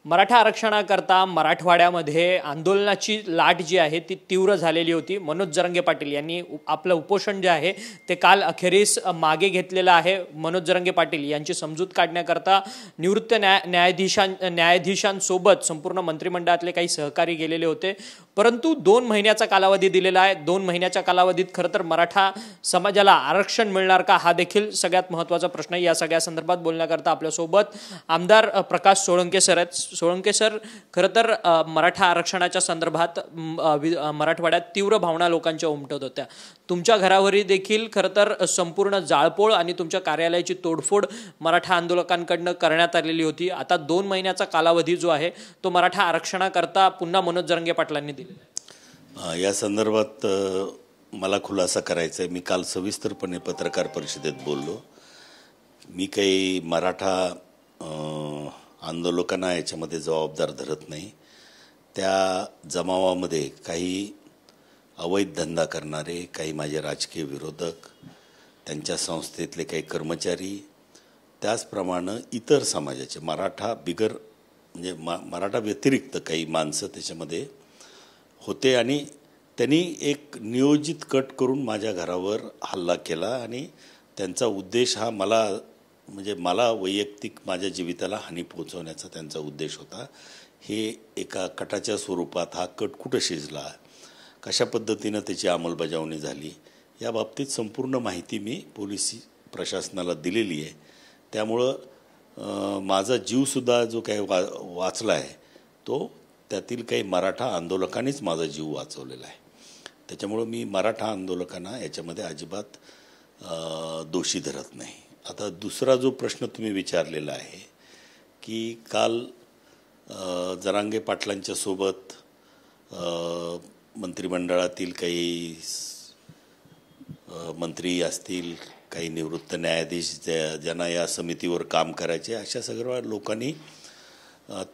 मराठा आरक्षणाकरता मराठवाड्यामध्ये आंदोलनाची लाट जी आहे ती तीव्र झालेली होती। मनोज जरांगे पाटील यांनी आपलं उपोषण जे आहे ते काल अखेरीस मागे घेतलेलं आहे। मनोज जरांगे पाटील यांची समजूत काढण्याकरता निवृत्त न्यायाधीशांसोबत संपूर्ण मंत्रिमंडळातले काही सहकारी गेलेले होते, परंतु 2 महिन्याचा कालावधी दिलेला आहे। 2 महिन्याच्या कालावधीत खरं तर मराठा समाजाला आरक्षण मिळणार का हा देखील सगळ्यात महत्त्वाचा प्रश्न आहे। या सगळ्या संदर्भात बोलण्याकरता आपल्यासोबत आमदार प्रकाश सोळंके सर आहेत। सोळंके सर, खरं तर मराठा आरक्षणाच्या संदर्भात मराठवाड्यात तीव्र भावना लोकांच्या उमटत होत्या। तुमच्या घरावरही देखील खरं तर संपूर्ण जाळपोळ आणि तुमच्या कार्यालयाची तोडफोड मराठा आंदोलकांकडून करण्यात आलेली होती। आता 2 महिन्याचा कालावधी जो आहे तो मराठा आरक्षणाकरता पुन्हा मनोज जरांगे पाटलांनी दिला। या संदर्भात मला खुलासा करायचा आहे। मी काल सविस्तरपणे पत्रकार परिषदेत बोललो। मी काही मराठा आंदोलकांना याच्यामध्ये जबाबदार धरत नाही। त्या जमावामध्ये काही अवैध धंदा करणारे, काही माझे राजकीय विरोधक, त्यांच्या संस्थेतले काही कर्मचारी, त्याचप्रमाणे इतर समाजाचे मराठा बिगर म्हणजे मराठा व्यतिरिक्त काही माणसं त्याच्यामध्ये होते आणि त्यांनी एक नियोजित कट करून माझ्या घरावर हल्ला केला आणि त्यांचा उद्देश हा मला वैयक्तिक माझ्या जीविताला हानी पोहोचवण्याचा त्यांचा उद्देश होता। हे एका कटाच्या स्वरूपात हा कट कुठं शिजला, कशा पद्धतीनं त्याची अंमलबजावणी झाली या बाबतीत संपूर्ण माहिती मी पोलीस प्रशासनाला दिलेली आहे। त्यामुळं माझा जीवसुद्धा जो काही वाचला आहे तो त्यातील काही मराठा आंदोलकांनीच माझा जीव वाचवलेला आहे। त्याच्यामुळं मी मराठा आंदोलकांना याच्यामध्ये अजिबात दोषी धरत नाही। आता दुसरा जो प्रश्न तुम्ही विचारलेला आहे की काल जरांगे पाटलांच्या सोबत मंत्रिमंडळातील काही मंत्री असतील, काही निवृत्त न्यायाधीश ज्यांना या समितीवर काम करायचे, अशा सगळ्या लोकांनी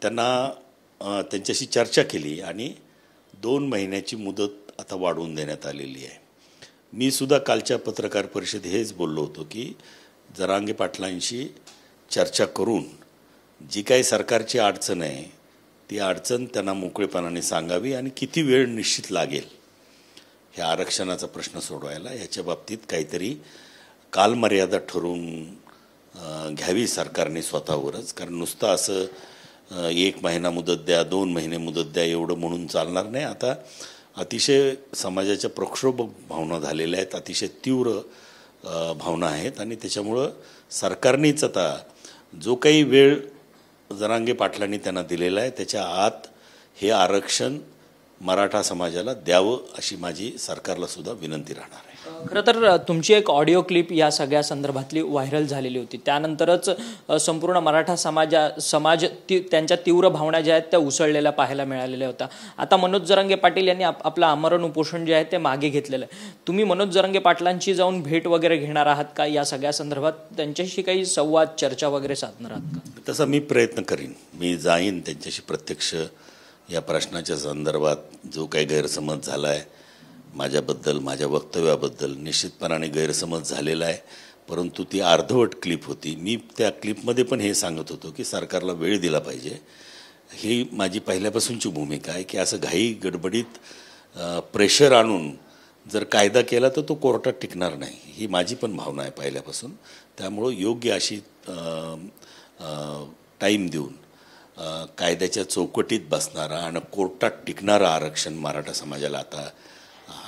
त्यांच्याशी चर्चा केली आणि 2 महिन्याची मुदत आता वाढवून देण्यात आलेली आहे। मी सुद्धा कालच्या पत्रकार परिषदेत हेच बोललो होतो की जरांगे पाटलांशी चर्चा करून जी काही सरकारची अडचण आहे ती अडचण त्यांना मोकळेपणाने सांगावी आणि किती वेळ निश्चित लागेल हे आरक्षणाचा प्रश्न सोडवायला याच्या बाबतीत काहीतरी कालमर्यादा ठरवून घ्यावी सरकारने स्वतःवरच। कारण नुसतं असं 1 महिना मुदत द्या, 2 महिने मुदत द्या एवढं म्हणून चालणार नाही। आता अतिशय समाजाच्या प्रक्षोभ भावना झालेल्या आहेत, अतिशय तीव्र भावना आहेत आणि त्याच्यामुळं सरकारनेच आता जो काही वेळ जरांगे पाटलांनी त्यांना दिलेला आहे त्याच्या आत हे आरक्षण मराठा समाजाला द्यावं अशी माझी सरकारला सुद्धा विनंती राहणार आहे। खरं तर तुमची एक ऑडिओ क्लिप या सगळ्या संदर्भातली व्हायरल झालेली होती। त्यानंतरच संपूर्ण मराठा समाज त्यांच्या तीव्र भावना ज्या आहेत त्या उसळलेल्या पाहायला मिळालेल्या होत्या। आता मनोज जरांगे पाटील यांनी आपलं आमरण उपोषण जे आहे ते मागे घेतलेलं आहे। तुम्ही मनोज जरांगे पाटलांची जाऊन भेट वगैरे घेणार आहात का? या सगळ्या संदर्भात त्यांच्याशी काही संवाद चर्चा वगैरे साधणार आहात का? तसा मी प्रयत्न करीन, मी जाईन त्यांच्याशी प्रत्यक्ष। या प्रश्नाच्या संदर्भात जो काही गैरसमज झाला आहे माझ्याबद्दल, माझ्या वक्तव्याबद्दल निश्चितपणाने गैरसमज झालेला आहे, परंतु ती अर्धवट क्लिप होती। मी त्या क्लिपमध्ये पण हे सांगत होतो की सरकारला वेळ दिला पाहिजे। ही माझी पहिल्यापासूनची भूमिका आहे की असं घाई गडबडीत प्रेशर आणून जर कायदा केला तर तो कोर्टात टिकणार नाही, ही माझी पण भावना आहे पहिल्यापासून। त्यामुळं योग्य अशी टाईम देऊन कायद्याच्या चौकटीत बसणारा आणि कोर्टात टिकणारं आरक्षण मराठा समाजाला आता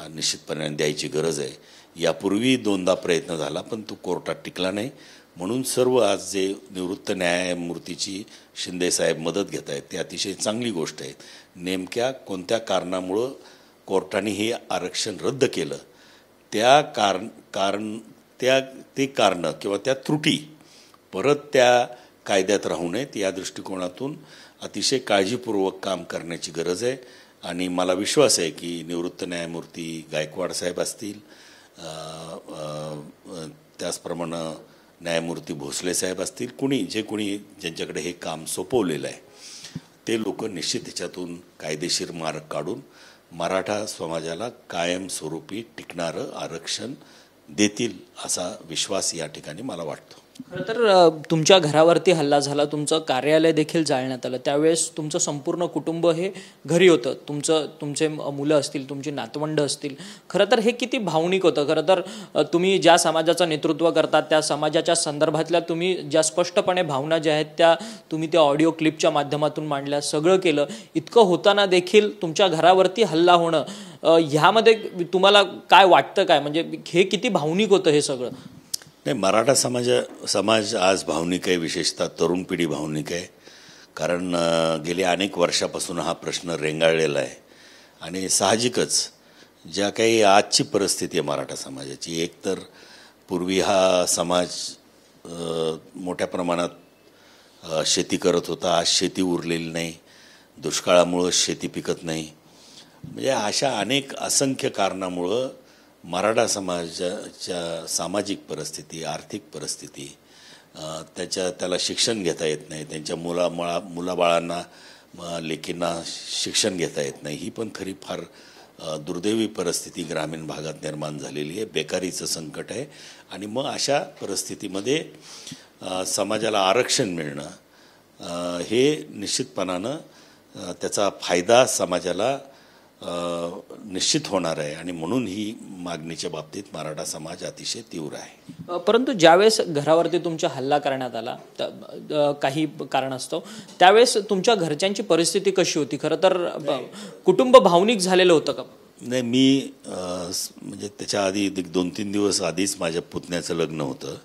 निश्चितपणे द्यायची गरज आहे। यापूर्वी 2दा प्रयत्न झाला पण तो कोर्टात टिकला नाही, म्हणून सर्व आज जे निवृत्त न्यायमूर्तीची शिंदेसाहेब मदत घेत आहेत ते अतिशय चांगली गोष्ट आहे। नेमक्या कोणत्या कारणामुळं कोर्टाने हे आरक्षण रद्द केलं ते कारणं किंवा त्या त्रुटी परत त्या कायद्यात राहू नयेत या दृष्टिकोनातून अतिशय काळजीपूर्वक काम करण्याची गरज आहे। आणि मला विश्वास आहे की निवृत्त न्यायमूर्ती गायकवाड साहेब असतील, त्याचप्रमाणे न्यायमूर्ती भोसले साहेब असतील, कोणी ज्यांच्याकडे हे काम सोपवलेलं आहे ते लोक निश्चित त्याच्यातून कायदेशीर मार्ग काढून मराठा समाजाला कायमस्वरूपी टिकणारं आरक्षण देतील असा विश्वास या ठिकाणी मला वाटतो। खरं तर तुमच्या घरावरती हल्ला झाला, तुमचं कार्यालय देखील जाळण्यात आलं. त्यावेळेस तुमचं संपूर्ण कुटुंब हे घरी होतं. तुमचे मुलं असतील, तुमची नातवंड असतील. खरं तर हे किती भावनिक होतं. खरं तर तुम्ही ज्या समाजाचं नेतृत्व करतात त्या समाजाच्या संदर्भातल्या तुम्ही ज्या स्पष्टपणे भावना ज्या आहेत त्या तुम्ही त्या ऑडिओ क्लिपच्या माध्यमातून मांडल्या, सगळं केलं. इतकं होताना देखील तुमच्या घरावरती हल्ला होणं, ह्यामध्ये तुम्हाला काय वाटतं काय? म्हणजे हे किती भावनिक होतं हे सगळं? नाही, मराठा समाज आज भावनिक आहे, विशेषतः तरुण पिढी भावनिक आहे. कारण गेली अनेक वर्षापासून हा प्रश्न रेंगाळलेला आहे. आणि साहजिकच ज्या काही आजची परिस्थिती आहे मराठा समाजाची, एक तर पूर्वी हा समाज मोठ्या प्रमाणात शेती करत होता. आज शेती उरलेली नाही, दुष्काळामुळं शेती पिकत नाही. म्हणजे अशा अनेक असंख्य कारणामुळं मराठा समाजाच्या सामाजिक परिस्थिती, आर्थिक परिस्थिती, त्याला शिक्षण घेता येत नाही, त्यांच्या मुलाबाळांना, लेकींना शिक्षण घेता येत नाही. ही पण खरी फार दुर्दैवी परिस्थिती ग्रामीण भागात निर्माण झालेली आहे. बेकारीचं संकट आहे. आणि मग अशा परिस्थितीमध्ये समाजाला आरक्षण मिळणं हे निश्चितपणानं त्याचा फायदा समाजाला निश्चित होणार आहे. आणि म्हणून ही मागणीच्या बाबतीत मराठा समाज अतिशय तीव्र आहे. परंतु ज्यावेळेस घरावरती तुमचा हल्ला करण्यात आला काही कारणास्तव, त्यावेळेस तुमच्या घरच्यांची परिस्थिती कशी होती? खरं तर कुटुंब भावनिक झालेलं होतं का? नाही, मी म्हणजे त्याच्या आधी 2-3 दिवस आधीच माझ्या पुतण्याचं लग्न होतं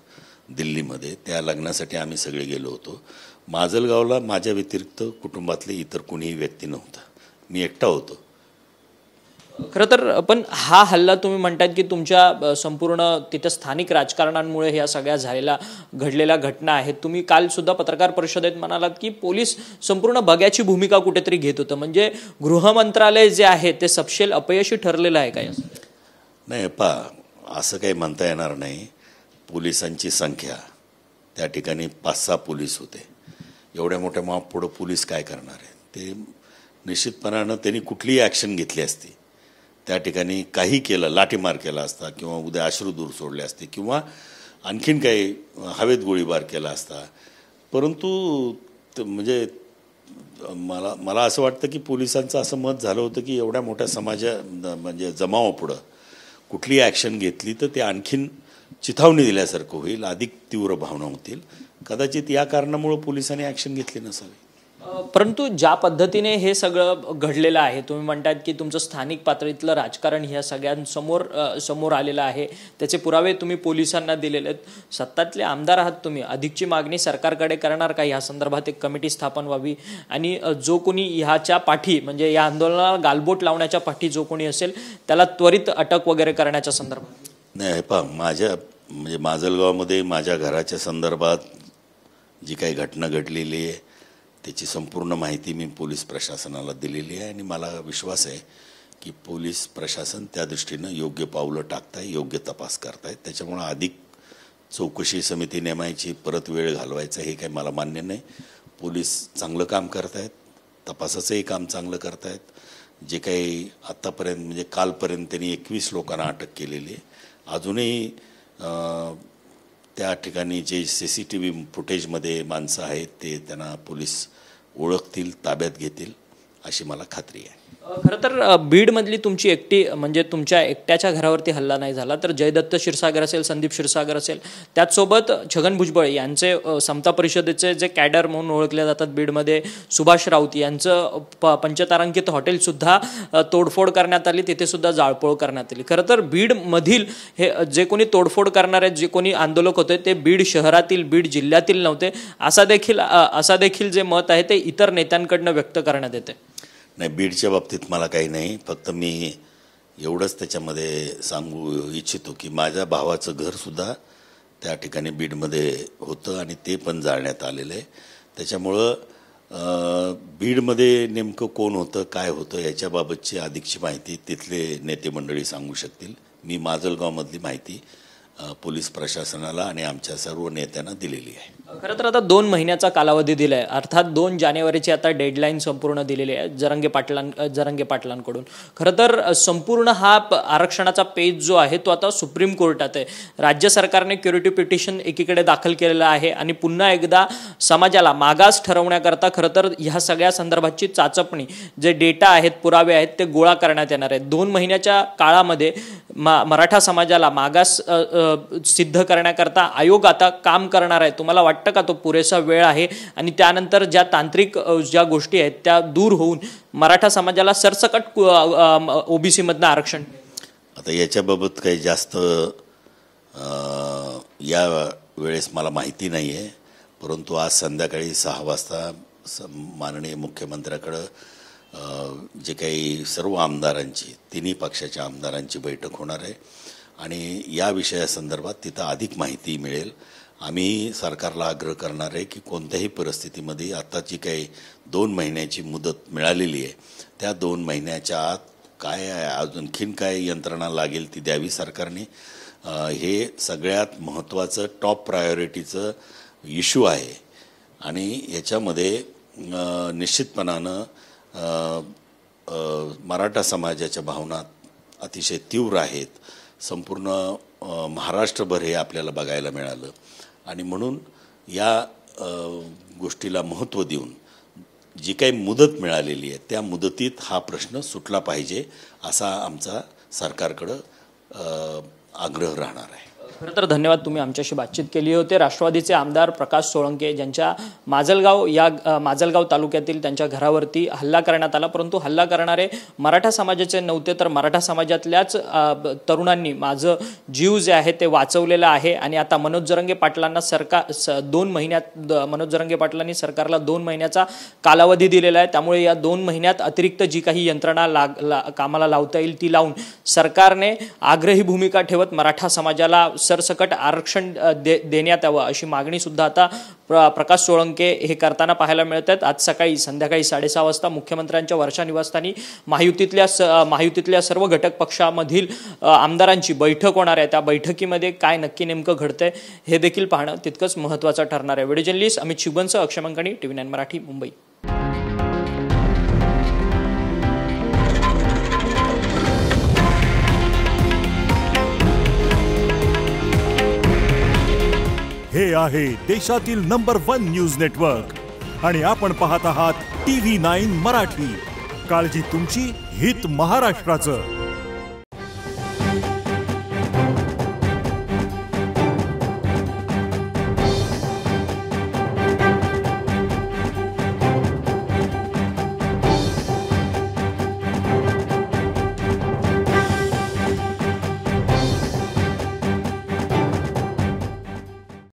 दिल्लीमध्ये. त्या लग्नासाठी आम्ही सगळे गेलो होतो. माजलगावला माझ्या व्यतिरिक्त कुटुंबातले इतर कोणीही व्यक्ती नव्हता. मी एकटा होतो. खरं तर पण हा हल्ला तुम्ही म्हणतात की तुमच्या संपूर्ण तिथं स्थानिक राजकारणांमुळे ह्या सगळ्या घडलेल्या घटना आहेत. तुम्ही काल सुद्धा पत्रकार परिषदेत म्हणालात की पोलीस संपूर्ण बघ्याची भूमिका कुठेतरी घेत होतं. म्हणजे गृहमंत्रालय जे आहे ते सपशेल अपयशी ठरलेलं आहे काय? नाही, असं काही म्हणता येणार नाही. पोलिसांची संख्या त्या ठिकाणी 5-6 पोलीस होते. एवढ्या मोठ्या पुढं पोलीस काय करणार आहे? ते निश्चितपणानं त्यांनी कुठलीही ॲक्शन घेतली असती, त्या ठिकाणी काही केलं, लाठीमार केला असता किंवा उद्या अश्रूधूर सोडले असते किंवा आणखीन काही हवेत गोळीबार केला असता. परंतु म्हणजे मला असं वाटतं की पोलिसांचं असं मत झालं होतं की एवढ्या मोठ्या म्हणजे जमावापुढं कुठली ॲक्शन घेतली तर ते आणखीन चिथावणी दिल्यासारखं होईल, अधिक तीव्र भावना होतील. कदाचित या कारणामुळं पोलिसांनी ॲक्शन घेतली नसावी. परंतु ज्या पद्धतीने हे सगळं घडलेलं आहे, तुम्ही म्हणतात की तुमचं स्थानिक पातळीतलं राजकारण ह्या सगळ्यांसमोर आलेलं आहे, त्याचे पुरावे तुम्ही पोलिसांना दिलेले आहेत. सत्तातले आमदार आहात तुम्ही, अधिकची मागणी सरकारकडे करणार का? ह्या संदर्भात एक कमिटी स्थापन व्हावी आणि जो कोणी ह्याच्या पाठी म्हणजे या आंदोलनाला गालबोट लावण्याच्या पाठी जो कोणी असेल त्याला त्वरित अटक वगैरे करण्याच्या संदर्भात. नाही, म्हणजे माजलगावमध्ये माझ्या घराच्या संदर्भात जी काही घटना घडलेली आहे त्याची संपूर्ण माहिती मी पोलीस प्रशासनाला दिलेली आहे. आणि मला विश्वास आहे की पोलीस प्रशासन त्या दृष्टीनं योग्य पावलं टाकताय, योग्य तपास करतायत. त्याच्यामुळं अधिक चौकशी समिती नेमायची, परत वेळ घालवायचा हे काही मला मान्य नाही. पोलीस चांगलं काम करतायत, तपासाचंही काम चांगलं करतायत. जे काही आत्तापर्यंत म्हणजे कालपर्यंत त्यांनी 21 लोकांना अटक केलेली आहे. अजूनही त्या ठिकाणी जे CCTV फुटेजमध्ये माणसं आहेत ते त्यांना पोलीस ओळखतील, ताब्यात घेतील अशी मला खात्री आहे. खरं तर बीडमधली तुमची म्हणजे तुमच्या एकट्याच्या घरावरती हल्ला नाही झाला, तर जयदत्त क्षीरसागर असेल, संदीप क्षीरसागर असेल, त्याचसोबत छगन भुजबळ यांचे समता परिषदेचे जे कॅडर म्हणून ओळखले जातात बीडमध्ये, सुभाष राऊत यांचं पंचतारांकित हॉटेलसुद्धा तोडफोड करण्यात आली, तिथे सुद्धा जाळपोळ करण्यात आली. खरं तर बीडमधील हे जे कोणी तोडफोड करणारे जे कोणी आंदोलक होते ते बीड शहरातील, बीड जिल्ह्यातील नव्हते, असा देखील जे मत आहे ते इतर नेत्यांकडनं व्यक्त करण्यात येते. नाही, बीडच्या बाबतीत मला काही नाही. फक्त मी एवढंच त्याच्यामध्ये सांगू इच्छितो की माझ्या भावाचं घरसुद्धा त्या ठिकाणी बीडमध्ये होतं आणि ते पण जाळण्यात आलेलं आहे. त्याच्यामुळं बीडमध्ये नेमकं कोण होतं, काय होतं याच्याबाबतची अधिकची माहिती तिथले नेते मंडळी सांगू शकतील. मी माजलगावमधली माहिती पोलीस प्रशासनाला आणि आमच्या सर्व नेत्यांना दिलेली आहे. खरं तर आता 2 महिन्याचा कालावधी दिलाय, अर्थात 2 जानेवारीची आता डेडलाईन संपूर्ण दिलेली आहे जरांगे पाटलांकडून. खरं तर संपूर्ण हा आरक्षणाचा पेज जो आहे तो आता सुप्रीम कोर्टात आहे. राज्य सरकारने क्युरेटिव पिटिशन एकीकडे दाखल केलेलं आहे आणि पुन्हा एकदा समाजाला मागास ठरवण्याकरता खरं तर ह्या सगळ्या संदर्भाची चाचपणी, जे डेटा आहेत, पुरावे आहेत, ते गोळा करण्यात येणार आहेत. 2 महिन्याच्या काळामध्ये मराठा समाजाला मागास सिद्ध करण्याकरता आयोग आता काम करणार आहे. तुम्हाला वाटतं का तो पुरेसा वेळ आहे आणि त्यानंतर ज्या तांत्रिक ज्या गोष्टी आहेत त्या दूर होऊन मराठा समाजाला सरसकट ओबीसी मधनं आरक्षण? आता याच्याबाबत काही जास्त या वेळेस मला माहिती नाही आहे, परंतु आज संध्याकाळी 6 वाजता माननीय मुख्यमंत्र्याकडं जे काही सर्व आमदारांची, तिन्ही पक्षाच्या आमदारांची बैठक होणार आहे आणि या विषयासंदर्भात तिथं अधिक माहिती मिळेल. आम्ही सरकारला आग्रह करणार आहे की कोणत्याही परिस्थितीमध्ये आता जी काही 2 महिन्याची मुदत मिळालेली आहे त्या 2 महिन्याच्या आत काय आणखीन काय यंत्रणा लागेल ती द्यावी सरकारने. हे सगळ्यात महत्त्वाचं टॉप प्रायोरिटीचं इश्यू आहे आणि याच्यामध्ये निश्चितपणानं मराठा समाजाच्या भावना अतिशय तीव्र आहेत. संपूर्ण महाराष्ट्रभर हे आपल्याला बघायला मिळालं आणि म्हणून या गोष्टीला महत्त्व देऊन जी काही मुदत मिळालेली आहे त्या मुदतीत हा प्रश्न सुटला पाहिजे असा आमचा सरकारकडं आग्रह राहणार आहे. खरं तर धन्यवाद, तुम्ही आमच्याशी बातचीत केली होते. राष्ट्रवादीचे आमदार प्रकाश सोळंके ज्यांच्या माजलगाव तालुक्यातील त्यांच्या घरावरती हल्ला करण्यात आला, परंतु हल्ला करणारे मराठा समाजाचे नव्हते तर मराठा समाजातल्याच तरुणांनी माझं जीव जे आहे ते वाचवलेलं आहे. आणि आता मनोज जरांगे पाटलांना मनोज जरांगे पाटलांनी सरकारला 2 महिन्याचा कालावधी दिलेला आहे. त्यामुळे या 2 महिन्यात अतिरिक्त जी काही यंत्रणा कामाला लावता येईल ती लावून सरकारने आग्रही भूमिका ठेवत मराठा समाजाला सरसकट आरक्षण देण्यात यावं अशी मागणी सुद्धा आता प्रकाश सोळंके हे करताना पाहायला मिळत आहेत. आज संध्याकाळी 6:30 वाजता मुख्यमंत्र्यांच्या वर्षा निवासस्थानी महायुतीतल्या सर्व घटक पक्षामधील आमदारांची बैठक होणार आहे. त्या बैठकीमध्ये काय नक्की नेमकं घडतंय हे देखील पाहणं तितकंच महत्त्वाचं ठरणार आहे. व्हिडिओ जर्नलिस्ट अमित शिवबनसह अक्षय मंकणी, TV9 मराठी, मुंबई. हे आहे देशातील नंबर 1 न्यूज नेटवर्क आणि आपण पाहत आहात TV9 मराठी. काळजी तुमची, हित महाराष्ट्राचं.